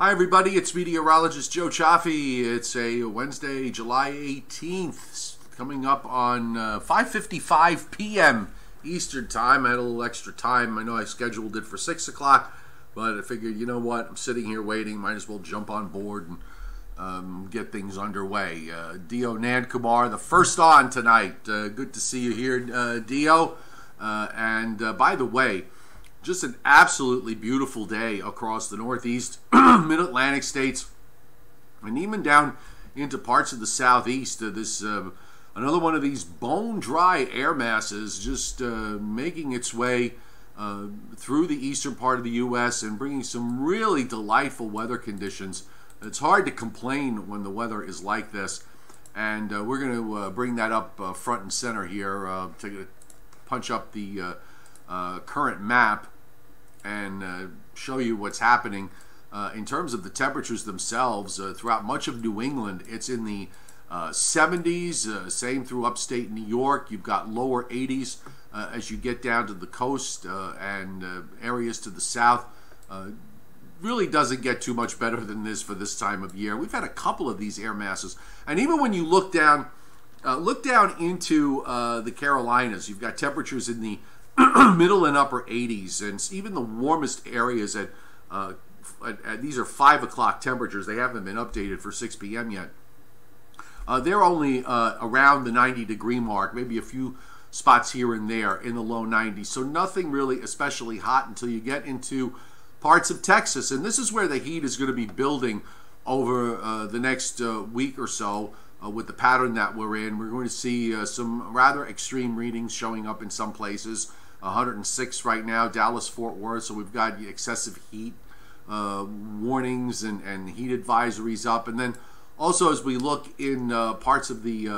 Hi everybody, it's meteorologist Joe Cioffi. It's a Wednesday, July 18th, coming up on 5:55 p.m. Eastern Time. I had a little extra time. I know I scheduled it for 6 o'clock, but I figured, you know what, I'm sitting here waiting, might as well jump on board and get things underway. Dio Nandkumar, the first on tonight. Good to see you here, Dio. And by the way, just an absolutely beautiful day across the Northeast, Mid-Atlantic states, and even down into parts of the Southeast. Another one of these bone-dry air masses just making its way through the eastern part of the U.S. and bringing some really delightful weather conditions. It's hard to complain when the weather is like this, and we're going to bring that up front and center here. To punch up the current map and show you what's happening in terms of the temperatures themselves throughout much of New England. It's in the 70s, same through upstate New York. You've got lower 80s as you get down to the coast and areas to the south. Really doesn't get too much better than this for this time of year. We've had a couple of these air masses, and even when you look down into the Carolinas, you've got temperatures in the middle and upper 80s, and even the warmest areas at these are 5 o'clock temperatures. They haven't been updated for 6 p.m. yet. They're only around the 90-degree mark, maybe a few spots here and there in the low 90s. So nothing really especially hot until you get into parts of Texas, and this is where the heat is going to be building over the next week or so. With the pattern that we're in, we're going to see some rather extreme readings showing up in some places. 106 right now, Dallas, Fort Worth. So we've got excessive heat warnings and heat advisories up. And then also as we look in parts of the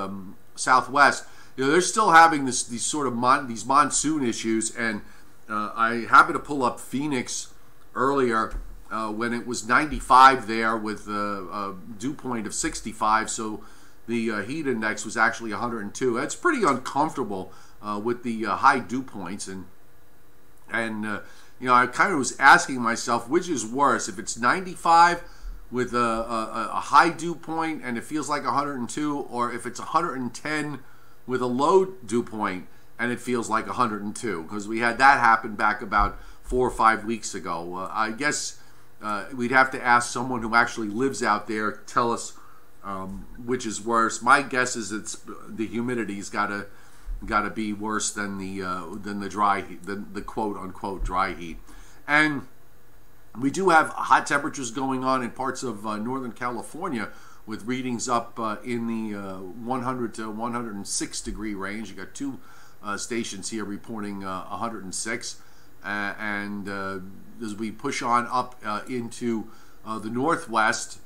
Southwest, they're still having these sort of these monsoon issues. And I happened to pull up Phoenix earlier when it was 95 there with a dew point of 65. So the heat index was actually 102. That's pretty uncomfortable with the high dew points, and I kind of was asking myself, which is worse, if it's 95 with a high dew point and it feels like 102, or if it's 110 with a low dew point and it feels like 102, because we had that happen back about 4 or 5 weeks ago. I guess we'd have to ask someone who actually lives out there to tell us which is worse. My guess is it's the humidity's got to be worse than the dry heat, the quote unquote dry heat. And we do have hot temperatures going on in parts of Northern California with readings up in the 100 to 106 degree range. You got two stations here reporting 106, and as we push on up into the Northwest.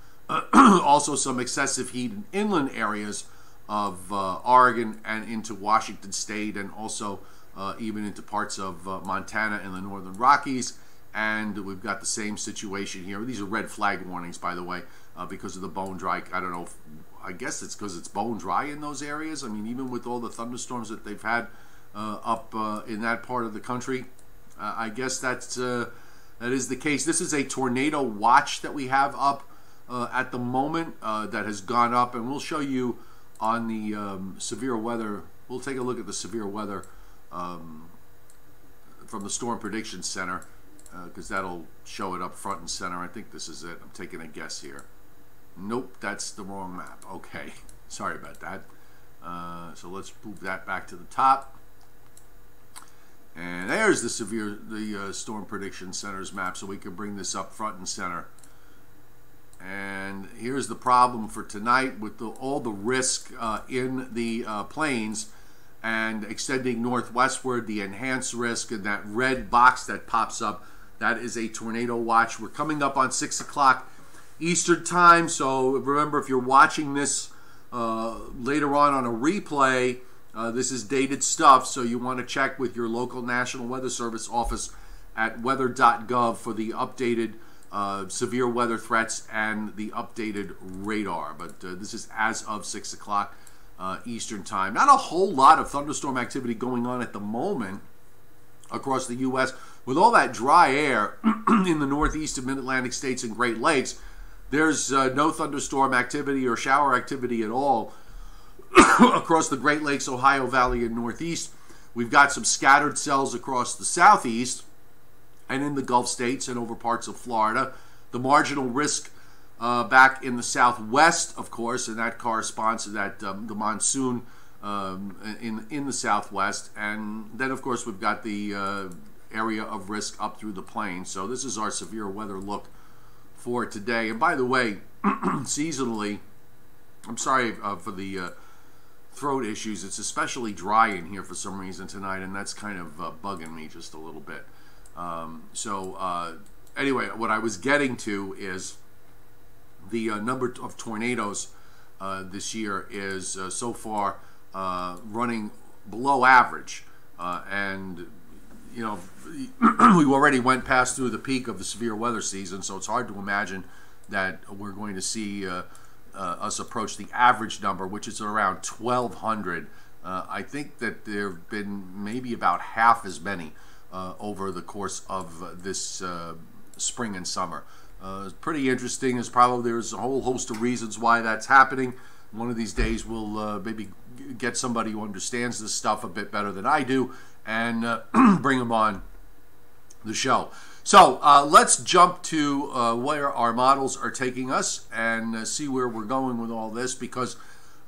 Also some excessive heat in inland areas of Oregon and into Washington State, and also even into parts of Montana and the Northern Rockies. And we've got the same situation here. These are red flag warnings, by the way, because of the bone dry. I don't know. I guess it's because it's bone dry in those areas. I mean, even with all the thunderstorms that they've had up in that part of the country, I guess that is the case. This is a tornado watch that we have up at the moment that has gone up, and we'll show you on the severe weather. We'll take a look at the severe weather from the Storm Prediction Center, because that'll show it up front and center. I think this is it. I'm taking a guess here. Nope, that's the wrong map. Okay, sorry about that. So let's move that back to the top. And there's the Storm Prediction Center's map, so we can bring this up front and center. And here's the problem for tonight with all the risk in the plains and extending northwestward, the enhanced risk, and that red box that pops up, that is a tornado watch. We're coming up on 6 o'clock Eastern Time, so remember, if you're watching this later on a replay, this is dated stuff, so you want to check with your local National Weather Service office at weather.gov for the updated severe weather threats and the updated radar. But this is as of 6 o'clock Eastern Time. Not a whole lot of thunderstorm activity going on at the moment across the U.S. with all that dry air in the northeast and mid-Atlantic states and Great Lakes, there's no thunderstorm activity or shower activity at all across the Great Lakes, Ohio Valley, and Northeast. We've got some scattered cells across the southeast and in the Gulf states and over parts of Florida. The marginal risk back in the southwest, of course, and that corresponds to that the monsoon in the southwest. And then, of course, we've got the area of risk up through the plains. So this is our severe weather look for today. And by the way, seasonally, I'm sorry for the throat issues. It's especially dry in here for some reason tonight, and that's kind of bugging me just a little bit. Anyway, what I was getting to is the number of tornadoes this year is so far running below average, and you know, we already went past through the peak of the severe weather season, so it's hard to imagine that we're going to see us approach the average number, which is around 1,200. I think that there have been maybe about half as many over the course of this spring and summer. It's pretty interesting. There's a whole host of reasons why that's happening. One of these days we'll maybe get somebody who understands this stuff a bit better than I do and bring them on the show. So let's jump to where our models are taking us and see where we're going with all this, because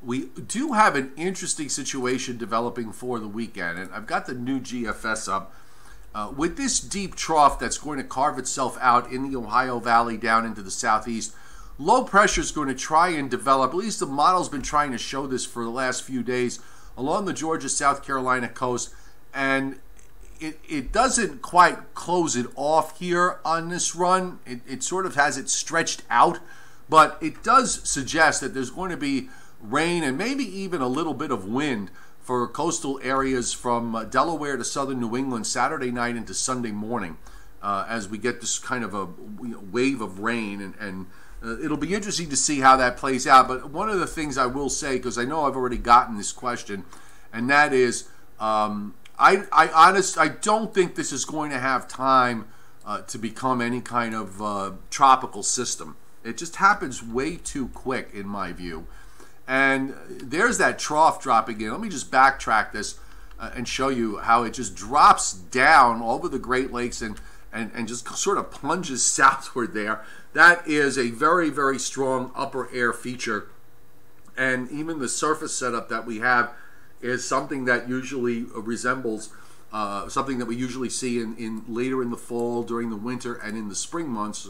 we do have an interesting situation developing for the weekend. And I've got the new GFS up. With this deep trough that's going to carve itself out in the Ohio Valley down into the southeast, low pressure is going to try and develop, at least the model's been trying to show this for the last few days, along the Georgia-South Carolina coast. And it doesn't quite close it off here on this run. It sort of has it stretched out, but it does suggest that there's going to be rain and maybe even a little bit of wind for coastal areas from Delaware to southern New England Saturday night into Sunday morning as we get this kind of a wave of rain. And it'll be interesting to see how that plays out. But one of the things I will say, because I know I've already gotten this question, and that is I don't think this is going to have time to become any kind of tropical system. It just happens way too quick, in my view. And there's that trough dropping in. Let me just backtrack this and show you how it just drops down over the Great Lakes and just sort of plunges southward there. That is a very, very strong upper air feature. And even the surface setup that we have is something that usually resembles something that we usually see in later in the fall, during the winter, and in the spring months.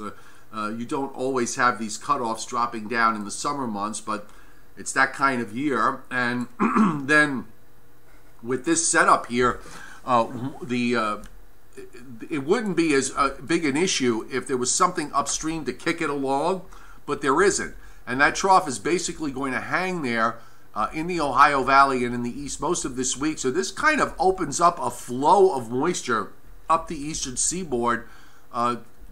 You don't always have these cutoffs dropping down in the summer months, but it's that kind of year. And then with this setup here, it wouldn't be as big an issue if there was something upstream to kick it along, but there isn't. And that trough is basically going to hang there in the Ohio Valley and in the east most of this week. So this kind of opens up a flow of moisture up the eastern seaboard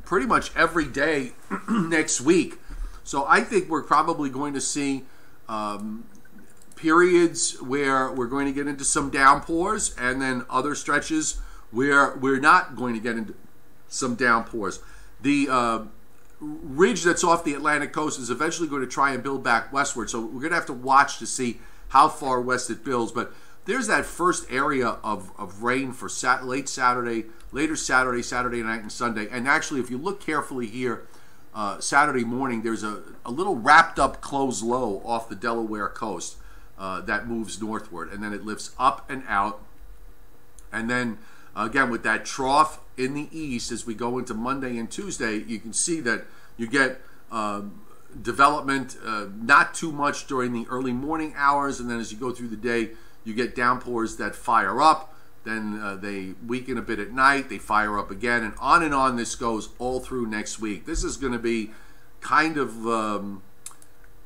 pretty much every day next week. So I think we're probably going to see periods where we're going to get into some downpours, and then other stretches where we're not going to get into some downpours. The ridge that's off the Atlantic coast is eventually going to try and build back westward, so we're going to have to watch to see how far west it builds. But there's that first area of rain for later Saturday, Saturday night, and Sunday. And actually, if you look carefully here, Saturday morning, there's a little wrapped up closed low off the Delaware coast that moves northward, and then it lifts up and out. And then again, with that trough in the east, as we go into Monday and Tuesday, you can see that you get development, not too much during the early morning hours, and then as you go through the day, you get downpours that fire up. Then they weaken a bit at night, they fire up again, and on this goes all through next week. This is going to be kind of,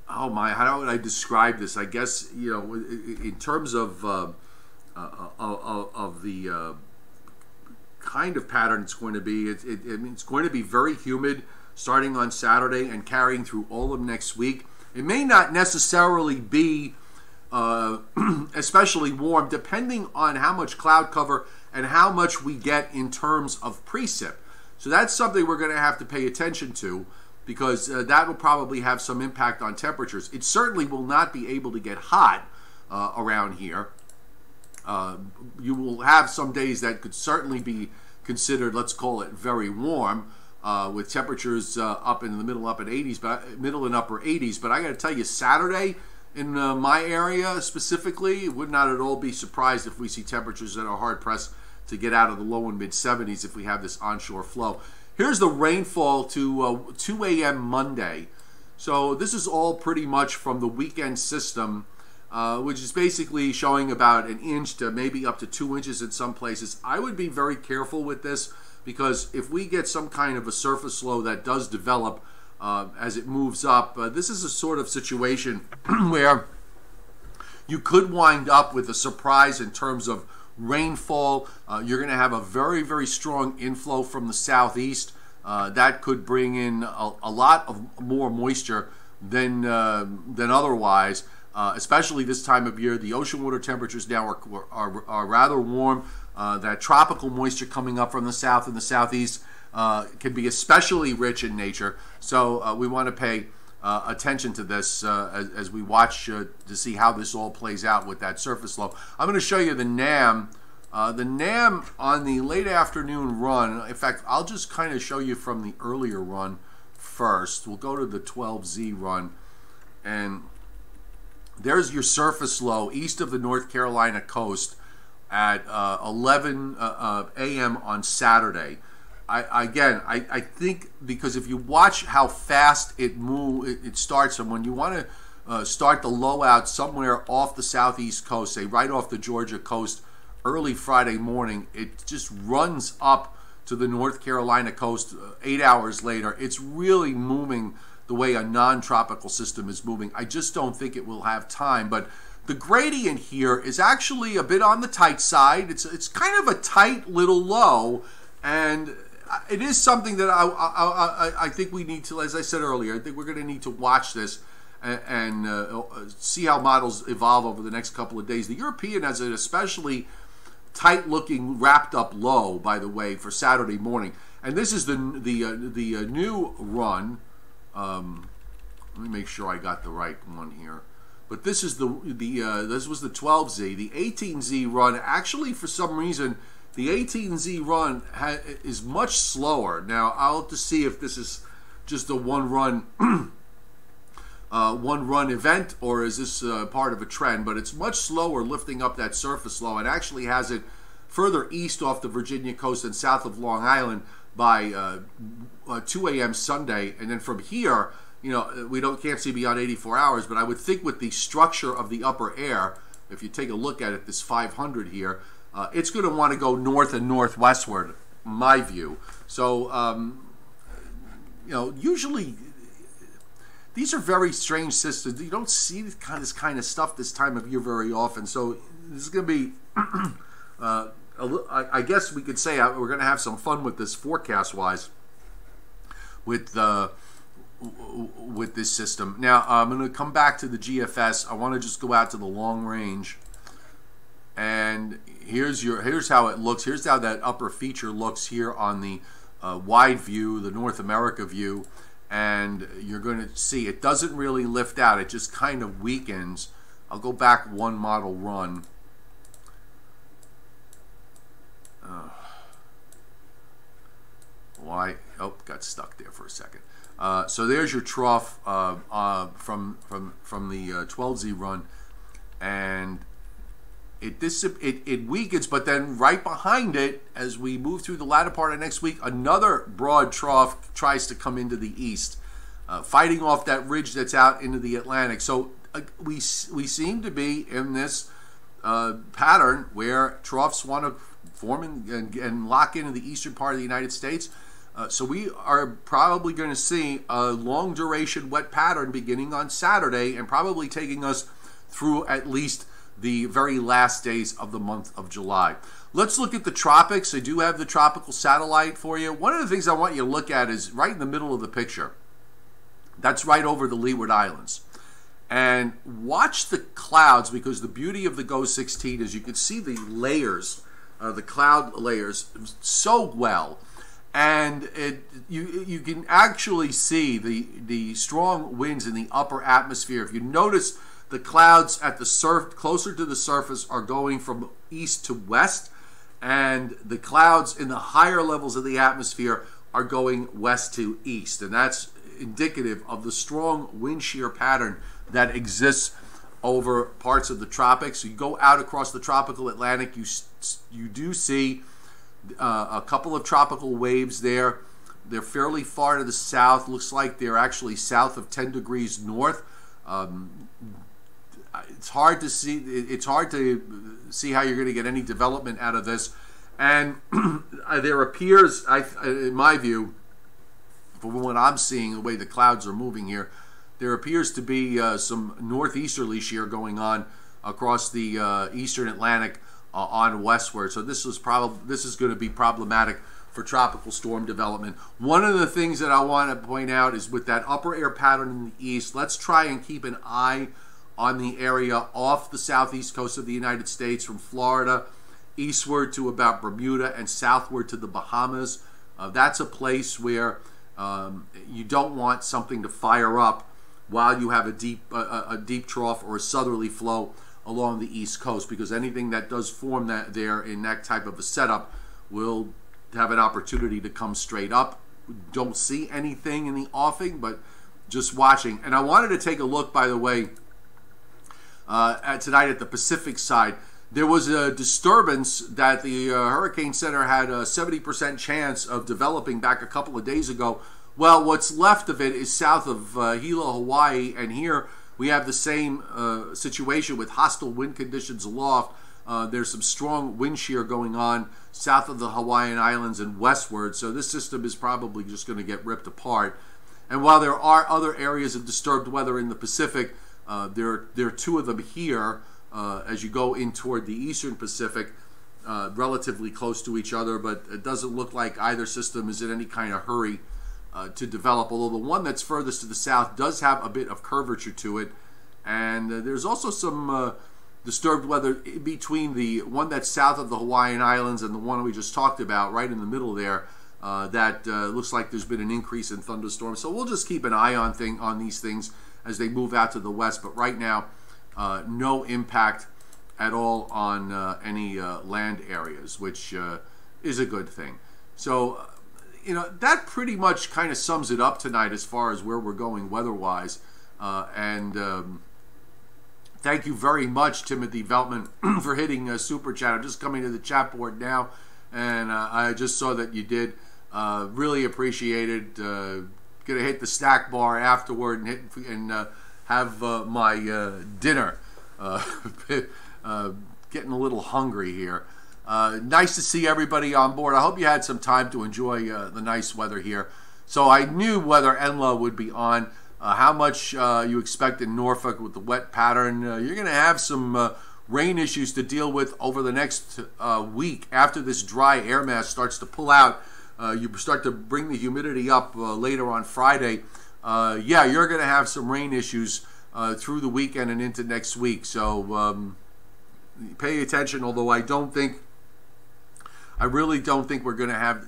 how would I describe this? I guess, you know, in terms of the kind of pattern it's going to be, it's going to be very humid starting on Saturday and carrying through all of next week. It may not necessarily be especially warm, depending on how much cloud cover and how much we get in terms of precip. So that's something we're going to have to pay attention to, because that will probably have some impact on temperatures. It certainly will not be able to get hot around here. You will have some days that could certainly be considered, let's call it, very warm, with temperatures up in the middle and upper 80s. But I got to tell you, Saturday in my area specifically, would not at all be surprised if we see temperatures that are hard pressed to get out of the low and mid 70s if we have this onshore flow. Here's the rainfall to 2 a.m. Monday. So this is all pretty much from the weekend system, which is basically showing about 1 inch to maybe up to 2 inches in some places. I would be very careful with this, because if we get some kind of a surface low that does develop as it moves up, this is a sort of situation where you could wind up with a surprise in terms of rainfall. You're going to have a very, very strong inflow from the southeast. That could bring in a lot of more moisture than otherwise, especially this time of year. The ocean water temperatures now are rather warm. That tropical moisture coming up from the south and the southeast can be especially rich in nature. So we want to pay attention to this as we watch to see how this all plays out with that surface low. I'm going to show you the NAM. The NAM on the late afternoon run, in fact, I'll just kind of show you from the earlier run first. We'll go to the 12Z run, and there's your surface low east of the North Carolina coast at 11 a.m. on Saturday. I think because if you watch how fast it starts, and when you want to start the low out somewhere off the southeast coast, say right off the Georgia coast, early Friday morning, it just runs up to the North Carolina coast 8 hours later. It's really moving the way a non-tropical system is moving. I just don't think it will have time, but the gradient here is actually a bit on the tight side. It's kind of a tight little low, and it is something that I think we need to, as I said earlier, I think we're going to need to watch this and see how models evolve over the next couple of days. The European has an especially tight-looking wrapped-up low, by the way, for Saturday morning, and this is the new run. Let me make sure I got the right one here. But this is this was the 12Z. The 18Z run, actually, for some reason, the 18Z run is much slower. Now, I'll have to see if this is just a one-run event, or is this part of a trend. But it's much slower lifting up that surface low, and actually has it further east off the Virginia coast and south of Long Island by 2 a.m. Sunday. And then from here, you know, we can't see beyond 84 hours, but I would think with the structure of the upper air, if you take a look at it, this 500 here, it's going to want to go north and northwestward, my view. So, you know, usually these are very strange systems. You don't see this kind of stuff this time of year very often. So this is going to be, I guess we could say we're going to have some fun with this forecast-wise with this system. Now, I'm going to come back to the GFS. I want to just go out to the long range. And here's how it looks. Here's how that upper feature looks here on the wide view, the North America view. And you're going to see it doesn't really lift out. It just kind of weakens. I'll go back one model run. Why? Oh, got stuck there for a second. So there's your trough from the 12Z run, and it weakens, but then right behind it, as we move through the latter part of next week, another broad trough tries to come into the east, fighting off that ridge that's out into the Atlantic. So we seem to be in this pattern where troughs want to form and lock into the eastern part of the United States. So we are probably going to see a long duration wet pattern beginning on Saturday and probably taking us through at least the very last days of the month of July. Let's look at the tropics. I do have the tropical satellite for you. One of the things I want you to look at is right in the middle of the picture. That's right over the Leeward Islands. and watch the clouds, because the beauty of the GO 16 is you can see the layers, the cloud layers, so well. And you can actually see the strong winds in the upper atmosphere. If you notice, the clouds at the closer to the surface are going from east to west, and the clouds in the higher levels of the atmosphere are going west to east. And that's indicative of the strong wind shear pattern that exists over parts of the tropics. You go out across the tropical Atlantic, you do see a couple of tropical waves there. They're fairly far to the south. Looks like they're actually south of 10 degrees north. It's hard to see. It's hard to see how you're going to get any development out of this. And there appears, in my view, from what I'm seeing, the way the clouds are moving here, there appears to be some northeasterly shear going on across the eastern Atlantic on westward. So this is going to be problematic for tropical storm development. One of the things that I want to point out is with that upper air pattern in the east, let's try and keep an eye on the area off the southeast coast of the United States, from Florida eastward to about Bermuda and southward to the Bahamas. That's a place where you don't want something to fire up while you have a deep trough or a southerly flow along the east coast, because anything that does form there in that type of a setup will have an opportunity to come straight up. Don't see anything in the offing, but just watching. And I wanted to take a look, by the way, tonight at the Pacific side. There was a disturbance that the Hurricane Center had a 70% chance of developing back a couple of days ago. Well, what's left of it is south of Hilo, Hawaii, and here we have the same situation with hostile wind conditions aloft. There's some strong wind shear going on south of the Hawaiian Islands and westward, so this system is probably just going to get ripped apart. And while there are other areas of disturbed weather in the Pacific, there are two of them here as you go in toward the eastern Pacific, relatively close to each other, but it doesn't look like either system is in any kind of hurry to develop, although the one that's furthest to the south does have a bit of curvature to it. And there's also some disturbed weather in between the one that's south of the Hawaiian Islands and the one we just talked about, right in the middle there. That looks like there's been an increase in thunderstorms. So we'll just keep an eye on these things as they move out to the west. But right now, no impact at all on any land areas, which is a good thing. So, that pretty much kind of sums it up tonight as far as where we're going weather-wise. Thank you very much, Timothy Veltman, for hitting Super Chat. I'm just coming to the chat board now, and I just saw that you did. Really appreciate it. Gonna hit the snack bar afterward and have my dinner. Getting a little hungry here. Nice to see everybody on board. I hope you had some time to enjoy the nice weather here. So I knew Weather Enla would be on. How much you expect in Norfolk with the wet pattern. You're going to have some rain issues to deal with over the next week. After this dry air mass starts to pull out, you start to bring the humidity up later on Friday. You're going to have some rain issues through the weekend and into next week. So pay attention, although I really don't think we're going to have,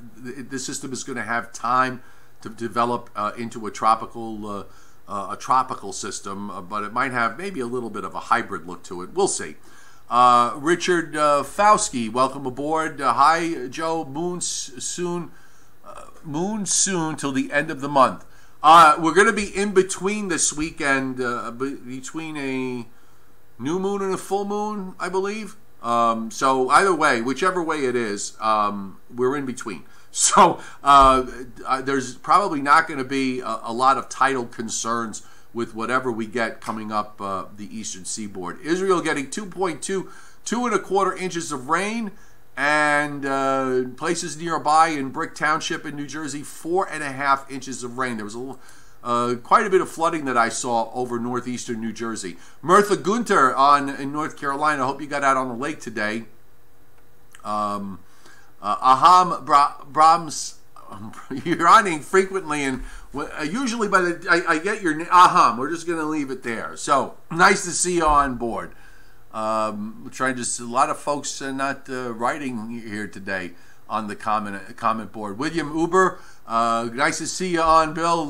the system is going to have time to develop into a tropical system, but it might have maybe a little bit of a hybrid look to it. We'll see. Richard Fauski, welcome aboard. Hi, Joe. Moon soon till the end of the month. We're going to be in between this weekend, between a new moon and a full moon, I believe. So either way, whichever way it is, we're in between. So there's probably not going to be a lot of tidal concerns with whatever we get coming up the eastern seaboard. Israel getting 2.125 inches of rain, and places nearby in Brick Township in New Jersey, 4.5 inches of rain. There was quite a bit of flooding that I saw over northeastern New Jersey. Mirtha Gunter in North Carolina. I hope you got out on the lake today. Aham Brahms, you're on frequently, and usually by the I get your we're just going to leave it there. So nice to see you on board. We're trying a lot of folks not writing here today on the comment board. William Uber, nice to see you on, Bill.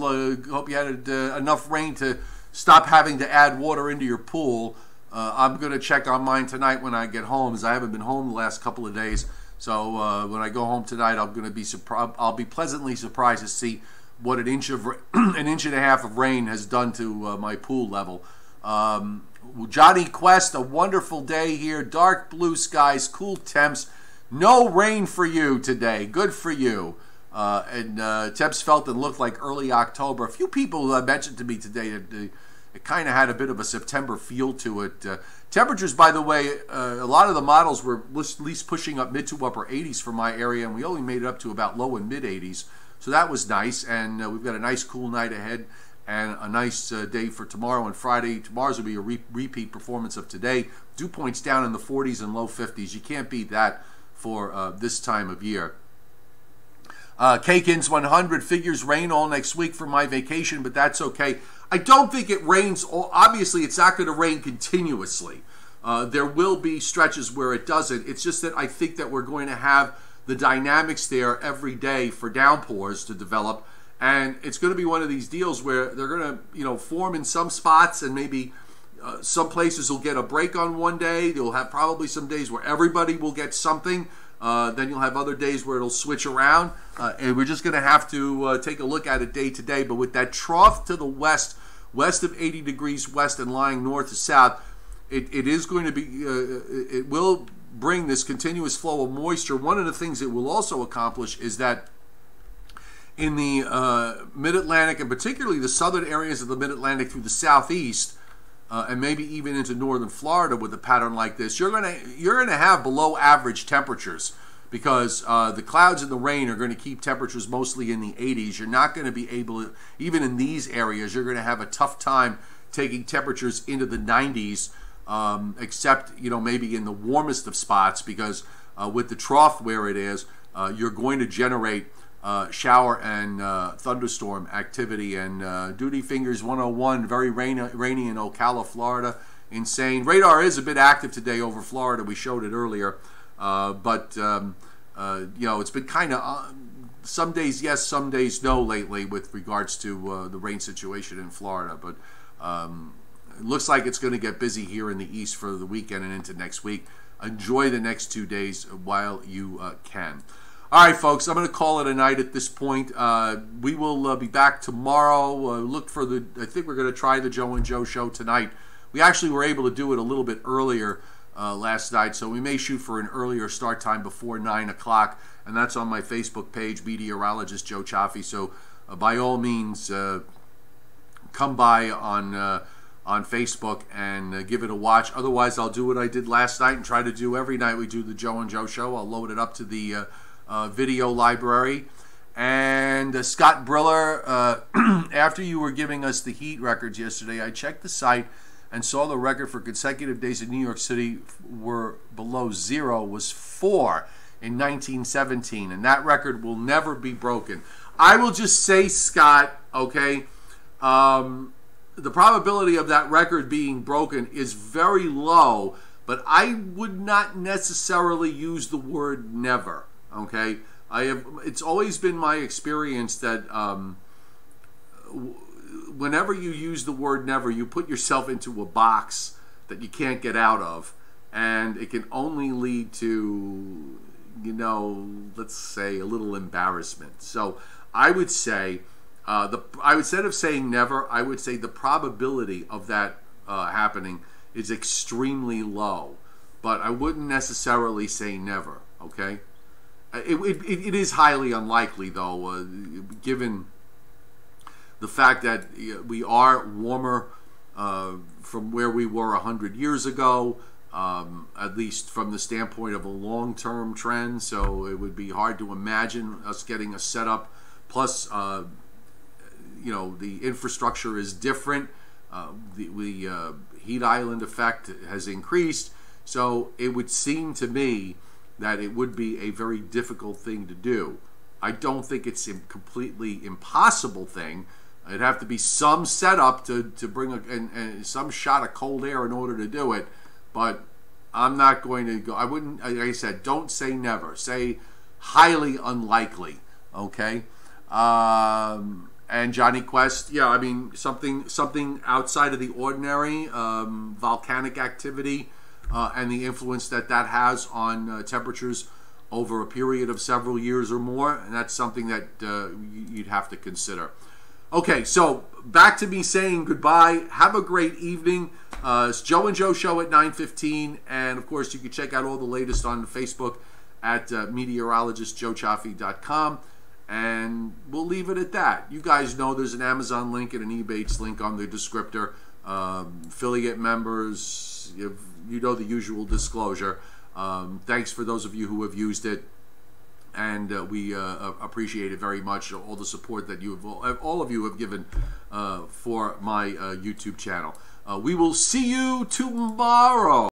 Hope you had enough rain to stop having to add water into your pool. I'm going to check on mine tonight when I get home, as I haven't been home the last couple of days. So when I go home tonight, I'll be pleasantly surprised to see what an inch and a half of rain has done to my pool level. Johnny Quest, a wonderful day here. Dark blue skies, cool temps. No rain for you today. Good for you. And temps felt and looked like early October. A few people mentioned to me today that it kind of had a bit of a September feel to it. Temperatures, by the way, a lot of the models were at least pushing up mid to upper 80s for my area, and we only made it up to about low and mid 80s. So that was nice, and we've got a nice cool night ahead and a nice day for tomorrow and Friday. Tomorrow's will be a repeat performance of today. Dew points down in the 40s and low 50s. You can't beat that for this time of year. Kakins 100 figures rain all next week for my vacation, but that's okay. I don't think it rains. Obviously, it's not going to rain continuously. There will be stretches where it doesn't. It's just that I think that we're going to have the dynamics there every day for downpours to develop, and it's going to be one of these deals where they're going to, form in some spots, and maybe some places will get a break on one day. You'll have probably some days where everybody will get something. Then you'll have other days where it'll switch around, and we're just going to have to take a look at it day to day. But with that trough to the west of 80 degrees west and lying north to south, it is going to be, it will bring this continuous flow of moisture. One of the things it will also accomplish is that in the mid-Atlantic, and particularly the southern areas of the mid-Atlantic through the southeast, and maybe even into northern Florida with a pattern like this, you're gonna have below average temperatures, because the clouds and the rain are going to keep temperatures mostly in the 80s. You're not going to be able to, even in these areas, you're going to have a tough time taking temperatures into the 90s, except maybe in the warmest of spots, because with the trough where it is, you're going to generate shower and thunderstorm activity. And Duty Fingers 101, very rainy in Ocala, Florida. Insane. Radar is a bit active today over Florida. We showed it earlier. But it's been kind of some days yes, some days no lately with regards to the rain situation in Florida. But it looks like it's going to get busy here in the east for the weekend and into next week. Enjoy the next 2 days while you can. All right, folks, I'm going to call it a night at this point. We will be back tomorrow. Look for I think we're going to try the Joe and Joe show tonight. We actually were able to do it a little bit earlier last night, so we may shoot for an earlier start time before 9 o'clock, and that's on my Facebook page, meteorologist Joe Cioffi. So by all means, come by on Facebook and give it a watch. Otherwise, I'll do what I did last night and try to do every night we do the Joe and Joe show. I'll load it up to the video library. And Scott Briller, after you were giving us the heat records yesterday, I checked the site and saw the record for consecutive days in New York City were below zero was 4 in 1917, and that record will never be broken. I will just say, Scott, okay, the probability of that record being broken is very low, but I would not necessarily use the word never, okay? It's always been my experience that whenever you use the word never, you put yourself into a box that you can't get out of, and it can only lead to, let's say a little embarrassment. So I would say, instead of saying never, I would say the probability of that happening is extremely low, but I wouldn't necessarily say never, okay? It is highly unlikely, though, given the fact that we are warmer from where we were 100 years ago, at least from the standpoint of a long-term trend. So it would be hard to imagine us getting a setup. Plus, the infrastructure is different. The heat island effect has increased. So it would seem to me that it would be a very difficult thing to do I don't think it's a completely impossible thing. It'd have to be some setup to bring and some shot of cold air in order to do it. But I'm not going to go. I wouldn't. Like I said, don't say never. Say highly unlikely. Okay. And Johnny Quest, yeah, I mean something outside of the ordinary, volcanic activity, and the influence that has on temperatures over a period of several years or more, and that's something that you'd have to consider. Okay, so back to me saying goodbye. Have a great evening. It's Joe and Joe Show at 9:15, and of course you can check out all the latest on Facebook at meteorologistjoechaffee.com. And we'll leave it at that. You guys know there's an Amazon link and an eBates link on the descriptor. Affiliate members, you know the usual disclosure. Thanks for those of you who have used it. And we appreciate it very much, all the support that all of you have given for my YouTube channel. We will see you tomorrow.